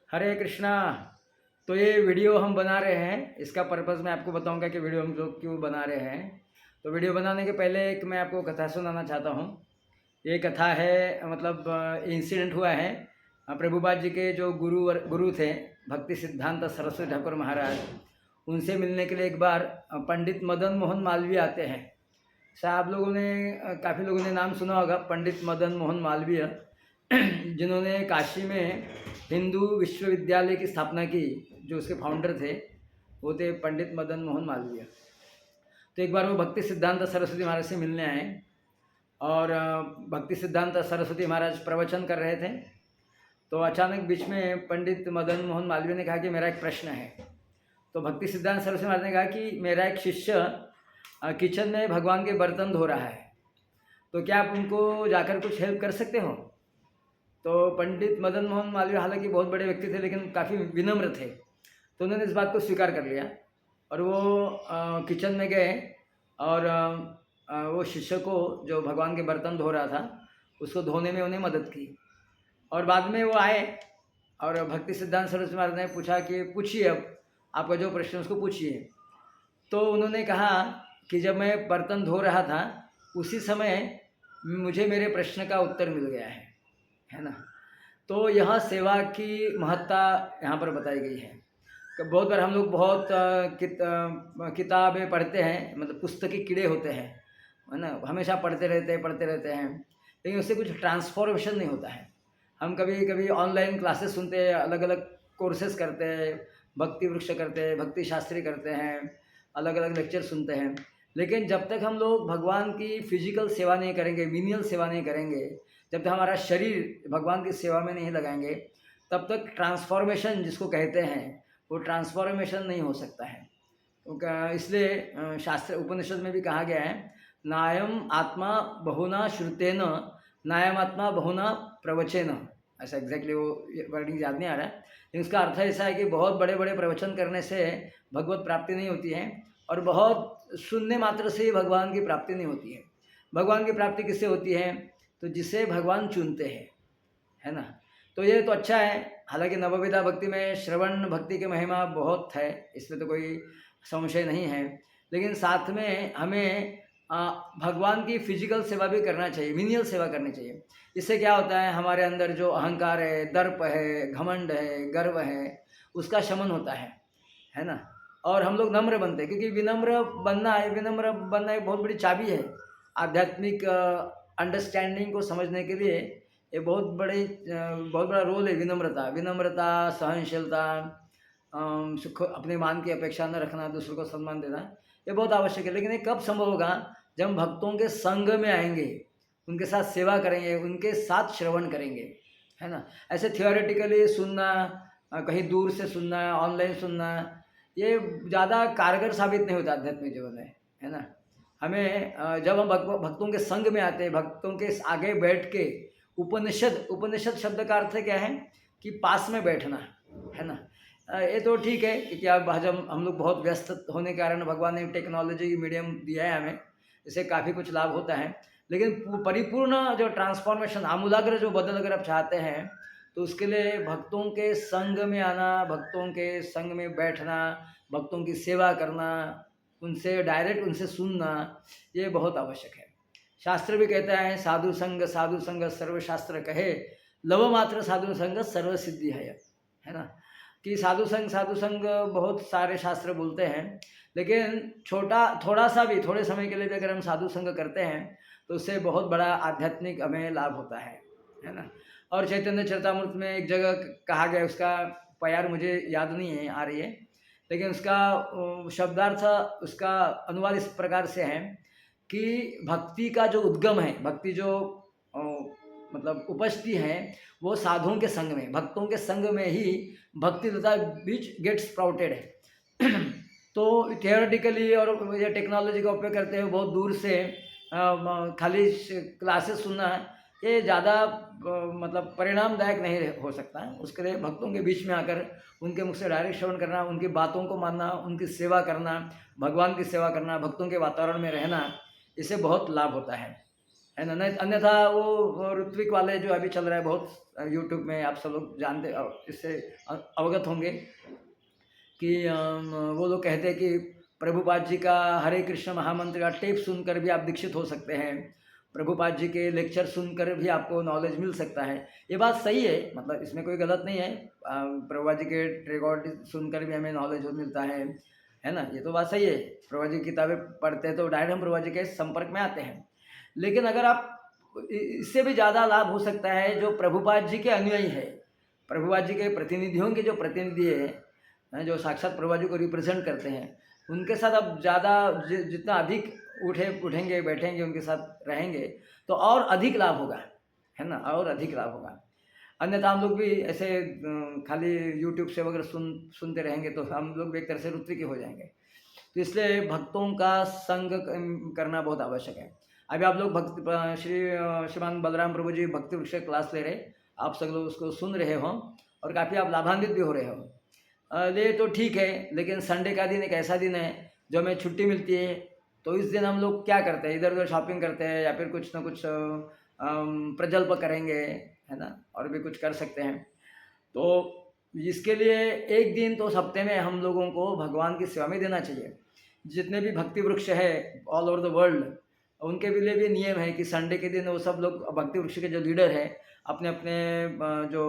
हरे कृष्णा। तो ये वीडियो हम बना रहे हैं, इसका पर्पज़ मैं आपको बताऊंगा कि वीडियो हम लोग क्यों बना रहे हैं। तो वीडियो बनाने के पहले एक मैं आपको कथा सुनाना चाहता हूँ। ये कथा है मतलब इंसिडेंट हुआ है प्रभुपाद जी के जो गुरु थे भक्ति सिद्धांत सरस्वती ठाकुर महाराज, उनसे मिलने के लिए एक बार पंडित मदन मोहन मालवीय आते हैं। शायद आप लोगों ने काफ़ी लोगों ने नाम सुना होगा पंडित मदन मोहन मालवीय, जिन्होंने काशी में हिंदू विश्वविद्यालय की स्थापना की। जो उसके फाउंडर थे वो थे पंडित मदन मोहन मालवीय। तो एक बार वो भक्ति सिद्धांत सरस्वती महाराज से मिलने आए और भक्ति सिद्धांत सरस्वती महाराज प्रवचन कर रहे थे। तो अचानक बीच में पंडित मदन मोहन मालवीय ने कहा कि मेरा एक प्रश्न है। तो भक्ति सिद्धांत सरस्वती महाराज ने कहा कि मेरा एक शिष्य किचन में भगवान के बर्तन धो रहा है, तो क्या आप उनको जाकर कुछ हेल्प कर सकते हो। तो पंडित मदन मोहन मालवीय हालांकि बहुत बड़े व्यक्ति थे लेकिन काफ़ी विनम्र थे, तो उन्होंने इस बात को स्वीकार कर लिया और वो किचन में गए और वो शिष्य को जो भगवान के बर्तन धो रहा था उसको धोने में उन्हें मदद की। और बाद में वो आए और भक्ति सिद्धांत सरस्वती महाराज ने पूछा कि पूछिए, अब आपका जो प्रश्न उसको पूछिए। तो उन्होंने कहा कि जब मैं बर्तन धो रहा था उसी समय मुझे मेरे प्रश्न का उत्तर मिल गया है ना। तो यह सेवा की महत्ता यहाँ पर बताई गई है। बहुत बार हम लोग बहुत किताबें पढ़ते हैं, मतलब पुस्तकी कीड़े होते हैं, है ना, हमेशा पढ़ते रहते हैं लेकिन उससे कुछ ट्रांसफॉर्मेशन नहीं होता है। हम कभी कभी ऑनलाइन क्लासेस सुनते हैं, अलग अलग कोर्सेज करते हैं, भक्ति वृक्ष करते हैं, भक्ति शास्त्री करते हैं, अलग अलग लेक्चर सुनते हैं, लेकिन जब तक हम लोग भगवान की फिजिकल सेवा नहीं करेंगे, मीनियल सेवा नहीं करेंगे, जब तक हमारा शरीर भगवान की सेवा में नहीं लगाएंगे, तब तक ट्रांसफॉर्मेशन जिसको कहते हैं वो ट्रांसफॉर्मेशन नहीं हो सकता है। इसलिए शास्त्र उपनिषद में भी कहा गया है, नायम आत्मा बहुना श्रुतेन नायम आत्मा बहुना प्रवचेन। ऐसा एग्जैक्टली वो वर्डिंग याद नहीं आ रहा है, लेकिन उसका अर्थ ऐसा है कि बहुत बड़े बड़े प्रवचन करने से भगवत प्राप्ति नहीं होती है और बहुत सुनने मात्र से ही भगवान की प्राप्ति नहीं होती है। भगवान की प्राप्ति किससे होती है, तो जिसे भगवान चुनते हैं, है ना। तो ये तो अच्छा है। हालांकि नवविधा भक्ति में श्रवण भक्ति की महिमा बहुत है, इसमें तो कोई संशय नहीं है, लेकिन साथ में हमें भगवान की फिजिकल सेवा भी करना चाहिए, मिनियल सेवा करनी चाहिए। इससे क्या होता है, हमारे अंदर जो अहंकार है, दर्प है, घमंड है, गर्व है, उसका शमन होता है ना। और हम लोग नम्र बनते हैं, क्योंकि विनम्र बनना एक बहुत बड़ी चाबी है आध्यात्मिक अंडरस्टैंडिंग को समझने के लिए। ये बहुत बड़ा रोल है विनम्रता, सहनशीलता, सुख, अपने मान की अपेक्षा न रखना, दूसरों को सम्मान देना, ये बहुत आवश्यक है। लेकिन ये कब संभव होगा, जब हम भक्तों के संग में आएंगे, उनके साथ सेवा करेंगे, उनके साथ श्रवण करेंगे, है ना। ऐसे थियोरेटिकली सुनना, कहीं दूर से सुनना, ऑनलाइन सुनना, ये ज़्यादा कारगर साबित नहीं होता आध्यात्मिक जीवन में, है ना। हमें जब हम भक्तों के संग में आते हैं, भक्तों के आगे बैठ के उपनिषद शब्द का अर्थ क्या है कि पास में बैठना, है ना। ये तो ठीक है कि अब हम लोग बहुत व्यस्त होने के कारण भगवान ने टेक्नोलॉजी मीडियम दिया है हमें, इससे काफ़ी कुछ लाभ होता है, लेकिन परिपूर्ण जो ट्रांसफॉर्मेशन, आमूलाग्र जो बदल अगर आप चाहते हैं तो उसके लिए भक्तों के संग में आना, भक्तों के संग में बैठना, भक्तों की सेवा करना, उनसे डायरेक्ट उनसे सुनना, ये बहुत आवश्यक है। शास्त्र भी कहता है साधु संग सर्वशास्त्र कहे, लव मात्र साधु संग सर्व सिद्धि है ना। कि साधु संग बहुत सारे शास्त्र बोलते हैं, लेकिन थोड़ा सा भी, थोड़े समय के लिए भी अगर हम साधु संग करते हैं तो उससे बहुत बड़ा आध्यात्मिक हमें लाभ होता है ना। और चैतन्य चरितामृत में एक जगह कहा गया, उसका प्यार मुझे याद नहीं है आ रही है, लेकिन उसका शब्दार्थ, उसका अनुवाद इस प्रकार से है कि भक्ति का जो उद्गम है, भक्ति जो मतलब उपजती है वो साधुओं के संग में, भक्तों के संग में ही भक्ति तथा बीज गेट स्प्राउटेड है। तो थियोरेटिकली और ये टेक्नोलॉजी का उपयोग करते हुए बहुत दूर से खाली क्लासेस सुनना, ये ज़्यादा मतलब परिणामदायक नहीं हो सकता है। उसके लिए भक्तों के बीच में आकर उनके मुख से डायरेक्ट श्रवण करना, उनकी बातों को मानना, उनकी सेवा करना, भगवान की सेवा करना, भक्तों के वातावरण में रहना, इससे बहुत लाभ होता है है ना। नहीं अन्यथा वो ऋत्विक वाले जो अभी चल रहा है बहुत यूट्यूब में, आप सब लोग जानते इससे अवगत होंगे कि वो लोग कहते हैं कि प्रभुपाद जी का हरे कृष्ण महामंत्र का टेप सुनकर भी आप दीक्षित हो सकते हैं, प्रभुपाद जी के लेक्चर सुनकर भी आपको नॉलेज मिल सकता है। ये बात सही है, मतलब इसमें कोई गलत नहीं है। प्रभुपाद जी के रिकॉर्ड सुनकर भी हमें नॉलेज मिलता है ना, ये तो बात सही है। प्रभुपाद जी की किताबें पढ़ते हैं तो डायरेक्ट हम प्रभुपाद जी के संपर्क में आते हैं। लेकिन अगर आप इससे भी ज़्यादा लाभ हो सकता है जो प्रभुपाद जी के अनुयायी है, प्रभुपाद जी के प्रतिनिधियों के जो प्रतिनिधि है, जो साक्षात प्रभुपाद जी को रिप्रेजेंट करते हैं, उनके साथ आप ज़्यादा जितना अधिक उठेंगे बैठेंगे, उनके साथ रहेंगे तो और अधिक लाभ होगा, है ना, और अधिक लाभ होगा। अन्यथा हम लोग भी ऐसे खाली यूट्यूब से वगैरह सुनते रहेंगे तो हम लोग भी एक तरह से रुत्विक हो जाएंगे। तो इसलिए भक्तों का संग करना बहुत आवश्यक है। अभी आप लोग श्रीमान बलराम प्रभु जी भक्ति वृक्ष क्लास ले रहे, आप सब लोग उसको सुन रहे हो और काफ़ी आप लाभान्वित भी हो रहे हो। ये तो ठीक है, लेकिन संडे का दिन एक ऐसा दिन है जो हमें छुट्टी मिलती है, तो इस दिन हम लोग क्या करते हैं, इधर उधर शॉपिंग करते हैं या फिर कुछ ना कुछ प्रजल्प करेंगे, है ना, और भी कुछ कर सकते हैं। तो इसके लिए एक दिन तो हफ्ते में हम लोगों को भगवान की सेवा में देना चाहिए। जितने भी भक्ति वृक्ष है ऑल ओवर द वर्ल्ड, उनके लिए भी नियम है कि संडे के दिन वो सब लोग भक्ति वृक्ष के जो लीडर हैं अपने अपने जो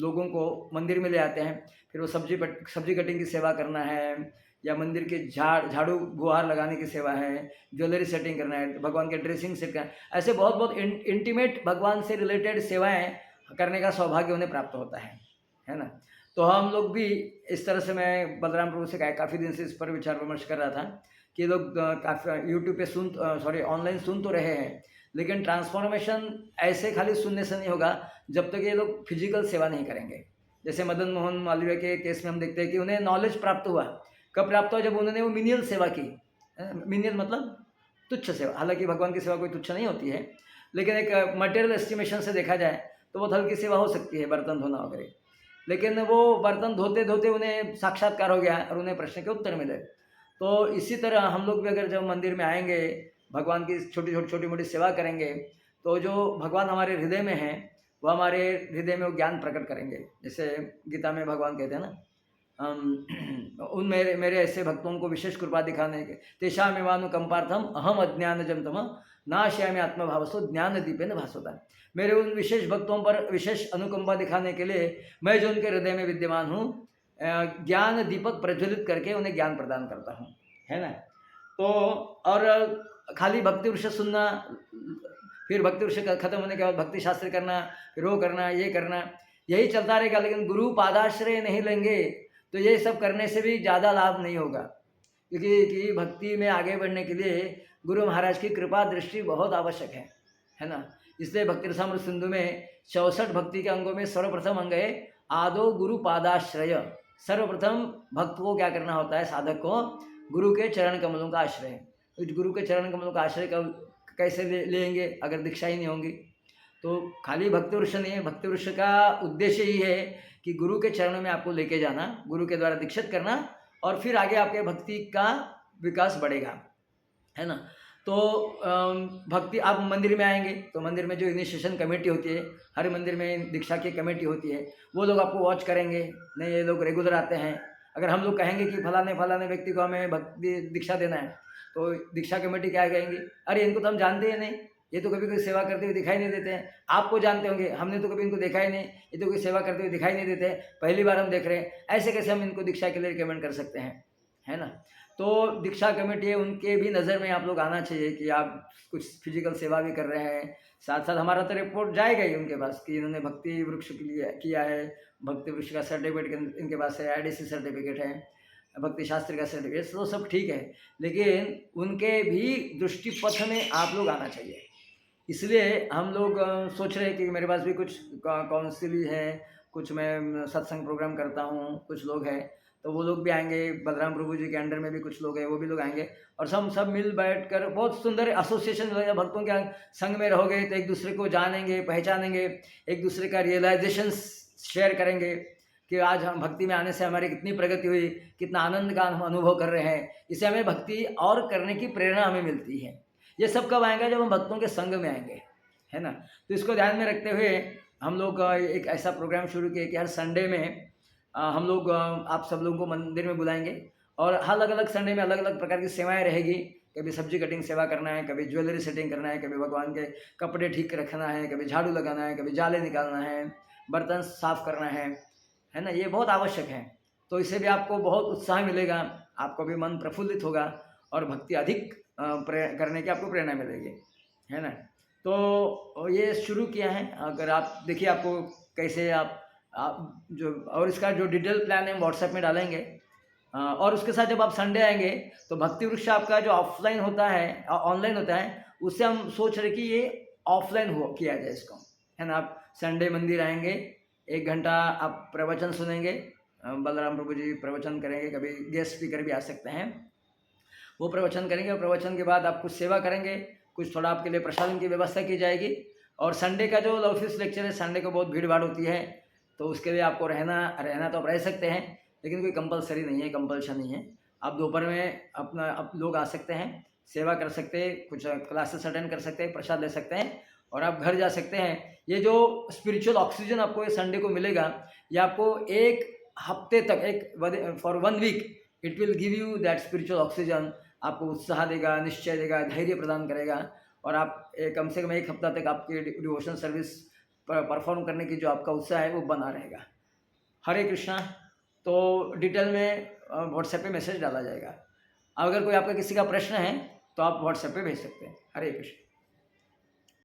लोगों को मंदिर में ले आते हैं, फिर वो सब्जी कटिंग की सेवा करना है, या मंदिर के झाड़ू गुहार लगाने की सेवा है, ज्वेलरी सेटिंग करना है, भगवान के ड्रेसिंग सेट करना, ऐसे बहुत बहुत इंटीमेट भगवान से रिलेटेड सेवाएं करने का सौभाग्य उन्हें प्राप्त होता है ना। तो हम लोग भी इस तरह से, मैं बलराम प्रभु से काफ़ी दिन से इस पर विचार विमर्श कर रहा था कि लोग काफ़ी यूट्यूब पे ऑनलाइन सुन तो रहे हैं, लेकिन ट्रांसफॉर्मेशन ऐसे खाली सुनने से नहीं होगा जब तक ये लोग फिजिकल सेवा नहीं करेंगे। जैसे मदन मोहन मालवीय के केस में हम देखते हैं कि उन्हें नॉलेज प्राप्त हुआ, कब प्राप्त हुआ, जब उन्होंने वो मिनियल सेवा की। मिनियल मतलब तुच्छ सेवा, हालांकि भगवान की सेवा कोई तुच्छ नहीं होती है, लेकिन एक मटेरियल एस्टिमेशन से देखा जाए तो बहुत हल्की सेवा हो सकती है, बर्तन धोना वगैरह, लेकिन वो बर्तन धोते धोते उन्हें साक्षात्कार हो गया और उन्हें प्रश्न के उत्तर मिले। तो इसी तरह हम लोग भी अगर जब मंदिर में आएंगे, भगवान की छोटी मोटी सेवा करेंगे, तो जो भगवान हमारे हृदय में है वो हमारे हृदय में वो ज्ञान प्रकट करेंगे। जैसे गीता में भगवान कहते हैं ना, उन मेरे ऐसे भक्तों को विशेष कृपा दिखाने के, तेषामेवानुकंपार्थम अहम अज्ञानजं तमः नाशयामि आत्मभावसो ज्ञान दीपेन भास्वता। मेरे उन विशेष भक्तों पर विशेष अनुकंपा दिखाने के लिए मैं जो उनके हृदय में विद्यमान हूँ, ज्ञान दीपक प्रज्वलित करके उन्हें ज्ञान प्रदान करता हूँ, है ना। तो और खाली भक्ति वृक्ष सुनना, फिर भक्ति वृक्ष खत्म होने के बाद भक्ति शास्त्र करना, फिर वो करना, ये करना, यही चलता रहेगा, लेकिन गुरु पादाश्रय नहीं लेंगे तो ये सब करने से भी ज़्यादा लाभ नहीं होगा। क्योंकि भक्ति में आगे बढ़ने के लिए गुरु महाराज की कृपा दृष्टि बहुत आवश्यक है ना। इसलिए भक्ति रसामृत सिंधु में 64 भक्ति के अंगों में सर्वप्रथम अंग है आदो गुरु पादाश्रय। सर्वप्रथम भक्त को क्या करना होता है, साधक को गुरु के चरण कमलों का आश्रय। तो गुरु के चरण कमलों का आश्रय कैसे लेंगे अगर दीक्षा ही नहीं होंगी। तो खाली भक्ति वृक्ष नहीं है, भक्ति वृक्ष का उद्देश्य ही है कि गुरु के चरणों में आपको लेके जाना, गुरु के द्वारा दीक्षित करना, और फिर आगे आपके भक्ति का विकास बढ़ेगा, है ना। तो भक्ति, आप मंदिर में आएंगे तो मंदिर में जो इनिशिएशन कमेटी होती है, हर मंदिर में दीक्षा की कमेटी होती है, वो लोग आपको वॉच करेंगे, नहीं ये लोग रेगुलर आते हैं। अगर हम लोग कहेंगे कि फलाने व्यक्ति को हमें भक्ति दीक्षा देना है, तो दीक्षा कमेटी क्या कहेंगे, अरे इनको तो हम जानते ही नहीं, ये तो कभी कोई सेवा करते हुए दिखाई नहीं देते हैं। आपको जानते होंगे, हमने तो कभी इनको देखा ही नहीं, ये तो कोई सेवा करते हुए दिखाई नहीं देते, पहली बार हम देख रहे हैं, ऐसे कैसे हम इनको दीक्षा के लिए रिकमेंड कर सकते हैं, है ना। तो दीक्षा कमेटी है, उनके भी नज़र में आप लोग आना चाहिए कि आप कुछ फिजिकल सेवा भी कर रहे हैं, साथ साथ हमारा तो रिपोर्ट जाएगा ही उनके पास कि इन्होंने भक्ति वृक्ष के लिए किया है, भक्ति वृक्ष का सर्टिफिकेट इनके पास है, IDC सर्टिफिकेट है, भक्ति शास्त्र का सर्टिफिकेट, तो सब ठीक है, लेकिन उनके भी दृष्टिपथ में आप लोग आना चाहिए। इसलिए हम लोग सोच रहे हैं कि मेरे पास भी कुछ काउंसिल है, कुछ मैं सत्संग प्रोग्राम करता हूँ, कुछ लोग हैं, तो वो लोग भी आएंगे, बलराम प्रभु जी के अंडर में भी कुछ लोग हैं, वो भी लोग आएंगे, और सब मिल बैठ कर बहुत सुंदर एसोसिएशन हो, भक्तों के संग में रहोगे तो एक दूसरे को जानेंगे, पहचानेंगे, एक दूसरे का रियलाइजेशन शेयर करेंगे कि आज हम भक्ति में आने से हमारी कितनी प्रगति हुई, कितना आनंद का हम अनुभव कर रहे हैं। इससे हमें भक्ति और करने की प्रेरणा हमें मिलती है। ये सब कब आएगा? जब हम भक्तों के संग में आएंगे, है ना। तो इसको ध्यान में रखते हुए हम लोग एक ऐसा प्रोग्राम शुरू किए कि हर संडे में हम लोग आप सब लोगों को मंदिर में बुलाएंगे और अलग अलग संडे में अलग अलग प्रकार की सेवाएं रहेगी। कभी सब्जी कटिंग सेवा करना है, कभी ज्वेलरी सेटिंग करना है, कभी भगवान के कपड़े ठीक रखना है, कभी झाड़ू लगाना है, कभी जाले निकालना है, बर्तन साफ करना है ना। ये बहुत आवश्यक है। तो इससे भी आपको बहुत उत्साह मिलेगा, आपको भी मन प्रफुल्लित होगा और भक्ति अधिक करने की आपको प्रेरणा मिलेगी, है ना। तो ये शुरू किया है। अगर आप देखिए आपको कैसे आप जो और इसका जो डिटेल प्लान है व्हाट्सएप में डालेंगे। और उसके साथ जब आप संडे आएंगे तो भक्ति वृक्ष आपका जो ऑफलाइन होता है ऑनलाइन होता है, उससे हम सोच रहे कि ये ऑफलाइन हो किया जाए इसको, है ना। आप संडे मंदिर आएंगे, 1 घंटा आप प्रवचन सुनेंगे, बलराम प्रभु जी प्रवचन करेंगे, कभी गेस्ट स्पीकर भी आ सकते हैं, वो प्रवचन करेंगे और प्रवचन के बाद आप कुछ सेवा करेंगे, कुछ थोड़ा आपके लिए प्रसादन की व्यवस्था की जाएगी। और संडे का जो ऑफिस लेक्चर है, संडे को बहुत भीड़ भाड़ होती है, तो उसके लिए आपको रहना तो आप रह सकते हैं, लेकिन कोई कंपलसरी नहीं है, कंपल्शन नहीं है। आप दोपहर में अपना आप लोग आ सकते हैं, सेवा कर सकते हैं, कुछ क्लासेस अटेंड कर सकते हैं, प्रसाद ले सकते हैं और आप घर जा सकते हैं। ये जो स्पिरिचुअल ऑक्सीजन आपको ये संडे को मिलेगा, ये आपको एक हफ्ते तक for 1 week it will give you that spiritual oxygen. आपको उत्साह देगा, निश्चय देगा, धैर्य प्रदान करेगा और आप कम से कम 1 हफ्ता तक आपकी डिवोशन सर्विस परफॉर्म करने की जो आपका उत्साह है वो बना रहेगा। हरे कृष्णा। तो डिटेल में व्हाट्सएप पे मैसेज डाला जाएगा। अगर कोई आपका किसी का प्रश्न है तो आप व्हाट्सएप पे भेज सकते हैं। हरे कृष्ण।